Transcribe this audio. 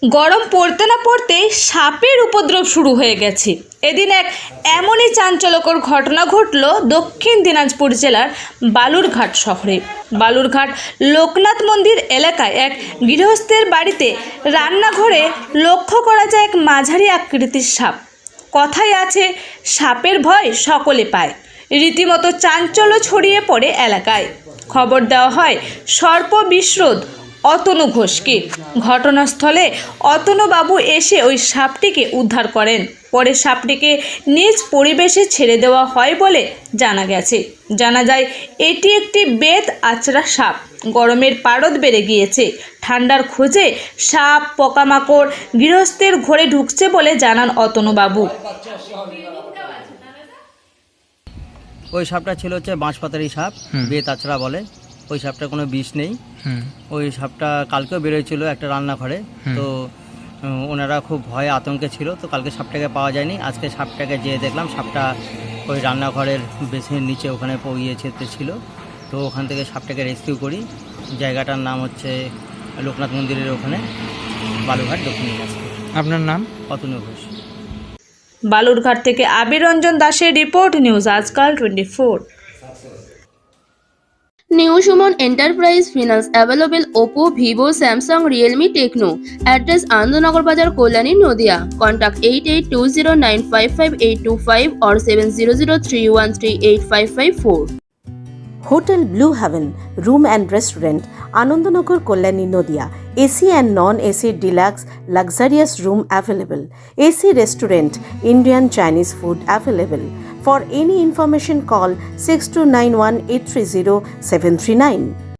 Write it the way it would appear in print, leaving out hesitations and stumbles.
গরম পড়তে না পড়তে সাপের উপদ্রব শুরু হয়ে গেছে। এদিন এক এমনই চাঞ্চল্যকর ঘটনা ঘটল দক্ষিণ দিনাজপুর জেলার বালুরঘাট শহরে। বালুরঘাট লোকনাথ মন্দির এলাকায় এক গৃহস্থের বাড়িতে রান্নাঘরে লক্ষ্য করা যায় এক মাঝারি আকৃতির সাপ। কথায় আছে, সাপের ভয় সকলে পায়। রীতিমতো চাঞ্চল্য ছড়িয়ে পড়ে এলাকায়। খবর দেওয়া হয় সর্প বিশরদ অতনু ঘোষকে। ঘটনাস্থলে অতনুবাবু এসে ওই সাপটিকে উদ্ধার করেন। পরে সাপটিকে নিজ পরিবেশে ছেড়ে দেওয়া হয় বলে জানা গেছে। জানা যায় এটি একটি বেত আঁচড়া সাপ। গরমের পারদ বেড়ে গিয়েছে। ঠান্ডার খোঁজে সাপ পোকামাকড় গৃহস্থের ঘরে ঢুকছে বলে জানান অতনুবাবু। ওই সাপটা ছিল হচ্ছে বাঁশপাতারি সাপ, বেত আচড়া বলে। ওই সাপটার কোনো বিষ নেই। ওই সাপটা কালকেও বেরোয়ছিল একটা রান্নাঘরে। তো ওনারা খুব ভয়ে আতঙ্কে ছিল। তো কালকে সাপটাকে পাওয়া যায়নি। আজকে সাপটাকে যেয়ে দেখলাম সাপটা ওই রান্নাঘরের বেসিনের নিচে ওখানে পড়িয়েছে ছিল। তো ওখান থেকে সাপটাকে রেস্কিউ করি। জায়গাটার নাম হচ্ছে লোকনাথ মন্দিরের ওখানে, বালুরঘাট দক্ষিণ দিনাজপুর। আপনার নাম? অতনু ঘোষ। বালুরঘাট থেকে আবির রঞ্জন দাসের রিপোর্ট, নিউজ আজকাল 24। New Suman Enterprise Finance available Oppo, Vivo, Samsung, Realme, Tecno. Address Anandnagar Bazar, Kolani, Nodia. Contact 8820955825 or 7003138554. Hotel Blue Heaven, Room and Restaurant, Anandnagar, Kolani, Nodia. AC and non-AC deluxe luxurious room available. AC restaurant, Indian Chinese food available. For any information call 6291 830 739.